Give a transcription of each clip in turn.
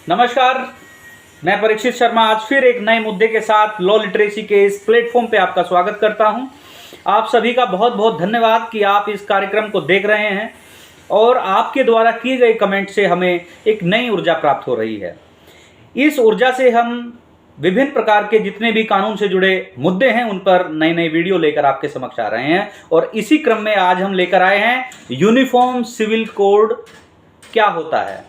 नमस्कार, मैं परीक्षित शर्मा आज फिर एक नए मुद्दे के साथ लॉ लिटरेसी के इस प्लेटफॉर्म पे आपका स्वागत करता हूं। आप सभी का बहुत बहुत धन्यवाद कि आप इस कार्यक्रम को देख रहे हैं और आपके द्वारा किए गए कमेंट से हमें एक नई ऊर्जा प्राप्त हो रही है। इस ऊर्जा से हम विभिन्न प्रकार के जितने भी कानून से जुड़े मुद्दे हैं उन पर नई नई वीडियो लेकर आपके समक्ष आ रहे हैं और इसी क्रम में आज हम लेकर आए हैं यूनिफॉर्म सिविल कोड क्या होता है।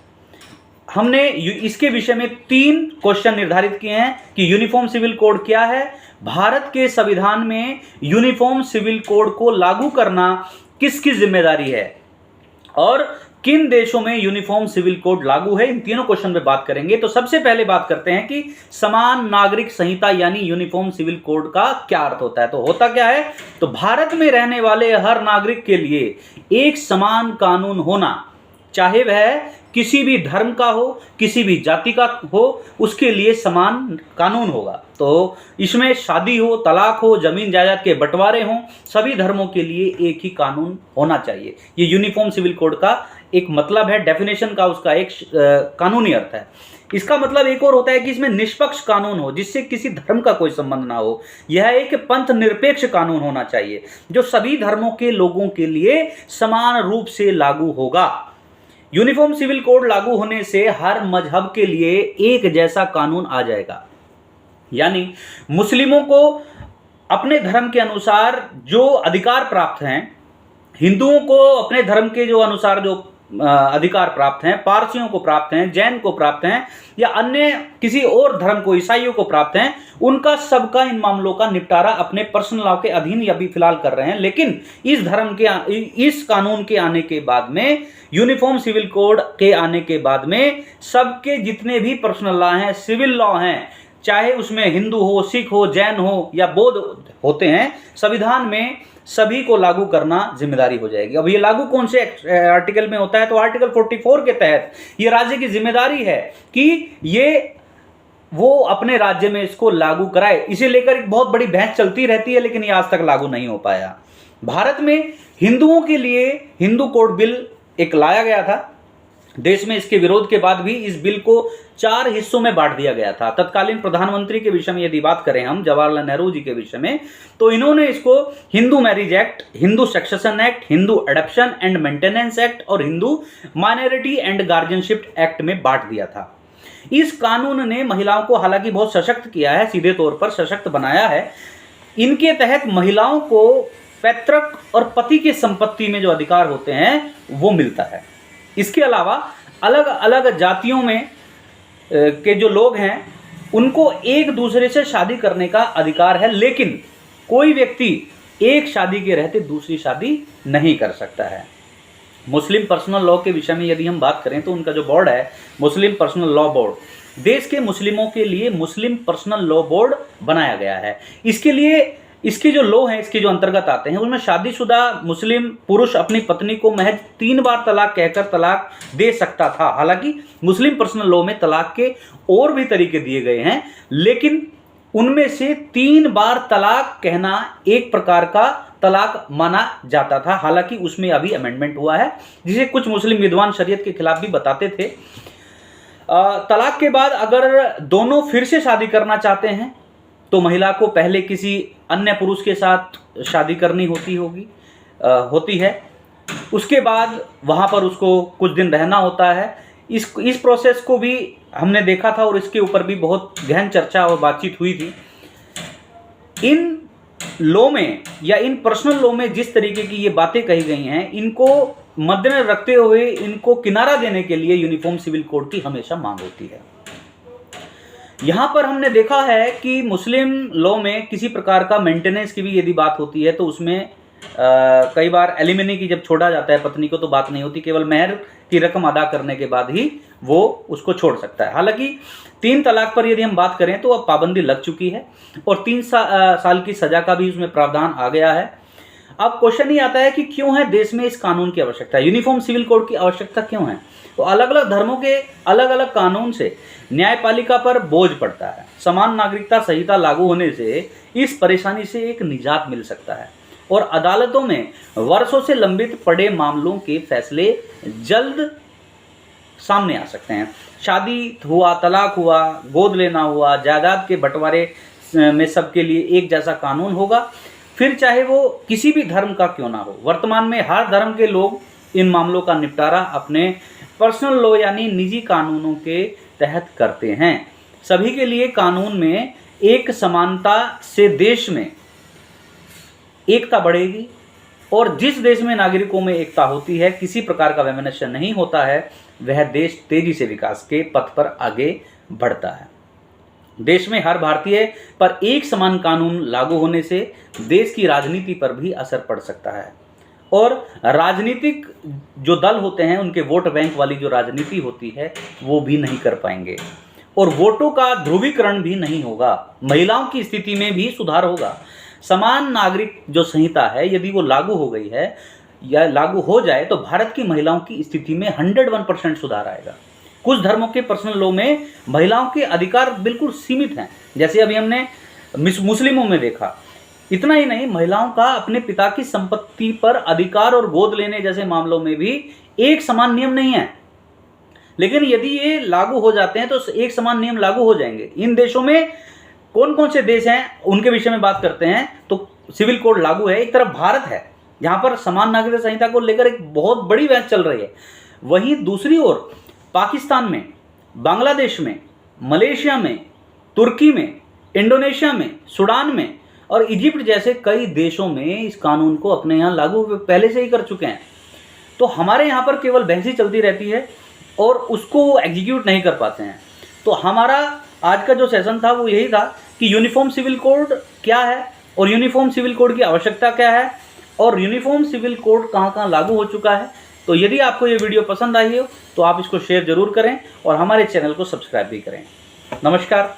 हमने इसके विषय में 3 क्वेश्चन निर्धारित किए हैं कि यूनिफॉर्म सिविल कोड क्या है, भारत के संविधान में यूनिफॉर्म सिविल कोड को लागू करना किसकी जिम्मेदारी है और किन देशों में यूनिफॉर्म सिविल कोड लागू है। इन तीनों क्वेश्चन पे बात करेंगे। तो सबसे पहले बात करते हैं कि समान नागरिक संहिता यानी यूनिफॉर्म सिविल कोड का क्या अर्थ होता है। तो होता क्या है, तो भारत में रहने वाले हर नागरिक के लिए एक समान कानून होना, चाहे वह किसी भी धर्म का हो, किसी भी जाति का हो, उसके लिए समान कानून होगा। तो इसमें शादी हो, तलाक हो, जमीन जायदाद के बंटवारे हों, सभी धर्मों के लिए एक ही कानून होना चाहिए। ये यूनिफॉर्म सिविल कोड का एक मतलब है, डेफिनेशन का उसका एक कानूनी अर्थ है। इसका मतलब एक और होता है कि इसमें निष्पक्ष कानून हो, जिससे किसी धर्म का कोई संबंध ना हो। यह एक पंथ निरपेक्ष कानून होना चाहिए जो सभी धर्मों के लोगों के लिए समान रूप से लागू होगा। यूनिफॉर्म सिविल कोड लागू होने से हर मजहब के लिए एक जैसा कानून आ जाएगा, यानी मुस्लिमों को अपने धर्म के अनुसार जो अधिकार प्राप्त हैं, हिंदुओं को अपने धर्म के जो अनुसार जो अधिकार प्राप्त हैं, पारसियों को प्राप्त हैं, जैन को प्राप्त हैं या अन्य किसी और धर्म को, ईसाइयों को प्राप्त हैं, उनका सबका इन मामलों का निपटारा अपने पर्सनल लॉ के अधीन अभी फिलहाल कर रहे हैं। लेकिन इस कानून के आने के बाद में, यूनिफॉर्म सिविल कोड के आने के बाद में, सबके जितने भी पर्सनल लॉ हैं, सिविल लॉ हैं, चाहे उसमें हिंदू हो, सिख हो, जैन हो या बौद्ध होते हैं, संविधान में सभी को लागू करना जिम्मेदारी हो जाएगी। अब ये लागू कौन से आर्टिकल में होता है, तो आर्टिकल 44 के तहत ये राज्य की जिम्मेदारी है कि ये वो अपने राज्य में इसको लागू कराए। इसे लेकर एक बहुत बड़ी बहस चलती रहती है, लेकिन ये आज तक लागू नहीं हो पाया। भारत में हिंदुओं के लिए हिंदू कोड बिल एक लाया गया था। देश में इसके विरोध के बाद भी इस बिल को 4 हिस्सों में बांट दिया गया था। तत्कालीन प्रधानमंत्री के विषय में यदि बात करें हम, जवाहरलाल नेहरू जी के विषय में, तो इन्होंने इसको Hindu marriage act, Hindu succession act, Hindu adoption and maintenance act और Hindu minority and guardianship act में बांट दिया था। इस कानून ने महिलाओं को हालांकि बहुत सशक्त किया है, सीधे तौर पर सशक्त बनाया है। इनके तहत महिलाओं को पैतृक और पति की संपत्ति में जो अधिकार होते हैं वो मिलता है। इसके अलावा अलग अलग जातियों में के जो लोग हैं उनको एक दूसरे से शादी करने का अधिकार है, लेकिन कोई व्यक्ति एक शादी के रहते दूसरी शादी नहीं कर सकता है। मुस्लिम पर्सनल लॉ के विषय में यदि हम बात करें तो उनका जो बोर्ड है, मुस्लिम पर्सनल लॉ बोर्ड, देश के मुस्लिमों के लिए मुस्लिम पर्सनल लॉ बोर्ड बनाया गया है। इसके लिए इसके जो लॉ हैं, इसके जो अंतर्गत आते हैं, उसमें शादीशुदा मुस्लिम पुरुष अपनी पत्नी को महज 3 बार तलाक कहकर तलाक दे सकता था। हालांकि मुस्लिम पर्सनल लॉ में तलाक के और भी तरीके दिए गए हैं, लेकिन उनमें से 3 बार तलाक कहना एक प्रकार का तलाक माना जाता था। हालांकि उसमें अभी अमेंडमेंट हुआ है, जिसे कुछ मुस्लिम विद्वान शरीयत के खिलाफ भी बताते थे। तलाक के बाद अगर दोनों फिर से शादी करना चाहते हैं तो महिला को पहले किसी अन्य पुरुष के साथ शादी करनी होती है। उसके बाद वहाँ पर उसको कुछ दिन रहना होता है। इस प्रोसेस को भी हमने देखा था और इसके ऊपर भी बहुत गहन चर्चा और बातचीत हुई थी। इन लॉ में या इन पर्सनल लॉ में जिस तरीके की ये बातें कही गई हैं, इनको मद्देनजर रखते हुए इनको किनारा देने के लिए यूनिफॉर्म सिविल कोड की हमेशा मांग होती है। यहाँ पर हमने देखा है कि मुस्लिम लॉ में किसी प्रकार का मेंटेनेंस की भी यदि बात होती है तो उसमें कई बार एलिमनी की जब छोड़ा जाता है पत्नी को तो बात नहीं होती, केवल मेहर की रकम अदा करने के बाद ही वो उसको छोड़ सकता है। हालांकि 3 तलाक पर यदि हम बात करें तो अब पाबंदी लग चुकी है और 3 साल की सजा का भी उसमें प्रावधान आ गया है। अब क्वेश्चन ये आता है कि क्यों है देश में इस कानून की आवश्यकता, यूनिफॉर्म सिविल कोड की आवश्यकता क्यों है। तो अलग अलग धर्मों के अलग अलग कानून से न्यायपालिका पर बोझ पड़ता है। समान नागरिकता संहिता लागू होने से इस परेशानी से एक निजात मिल सकता है और अदालतों में वर्षों से लंबित पड़े मामलों के फैसले जल्द सामने आ सकते हैं। शादी हुआ, तलाक हुआ, गोद लेना हुआ, जायदाद के बंटवारे में सबके लिए एक जैसा कानून होगा, फिर चाहे वो किसी भी धर्म का क्यों ना हो। वर्तमान में हर धर्म के लोग इन मामलों का निपटारा अपने पर्सनल लॉ यानी निजी कानूनों के तहत करते हैं। सभी के लिए कानून में एक समानता से देश में एकता बढ़ेगी, और जिस देश में नागरिकों में एकता होती है, किसी प्रकार का वैमनस्य नहीं होता है, वह देश तेजी से विकास के पथ पर आगे बढ़ता है। देश में हर भारतीय पर एक समान कानून लागू होने से देश की राजनीति पर भी असर पड़ सकता है, और राजनीतिक जो दल होते हैं उनके वोट बैंक वाली जो राजनीति होती है वो भी नहीं कर पाएंगे, और वोटों का ध्रुवीकरण भी नहीं होगा। महिलाओं की स्थिति में भी सुधार होगा। समान नागरिक जो संहिता है यदि वो लागू हो गई है या लागू हो जाए तो भारत की महिलाओं की स्थिति में 101% सुधार आएगा। कुछ धर्मों के पर्सनल लॉ में महिलाओं के अधिकार बिल्कुल सीमित हैं, जैसे अभी हमने मुस्लिमों में देखा। इतना ही नहीं, महिलाओं का अपने पिता की संपत्ति पर अधिकार और गोद लेने जैसे मामलों में भी एक समान नियम नहीं है। लेकिन यदि ये लागू हो जाते हैं तो एक समान नियम लागू हो जाएंगे। इन देशों में कौन कौन से देश हैं उनके विषय में बात करते हैं तो सिविल कोड लागू है। एक तरफ भारत है जहां पर समान नागरिकता संहिता को लेकर एक बहुत बड़ी बहस चल रही है, वहीं दूसरी ओर पाकिस्तान में, बांग्लादेश में, मलेशिया में, तुर्की में, इंडोनेशिया में, सूडान में और इजिप्ट जैसे कई देशों में इस कानून को अपने यहाँ लागू पहले से ही कर चुके हैं। तो हमारे यहाँ पर केवल बहस ही चलती रहती है और उसको एग्जीक्यूट नहीं कर पाते हैं। तो हमारा आज का जो सेशन था वो यही था कि यूनिफॉर्म सिविल कोड क्या है और यूनिफॉर्म सिविल कोड की आवश्यकता क्या है और यूनिफॉर्म सिविल कोड कहाँ कहाँ लागू हो चुका है। तो यदि आपको ये वीडियो पसंद आई हो तो आप इसको शेयर जरूर करें और हमारे चैनल को सब्सक्राइब भी करें। नमस्कार।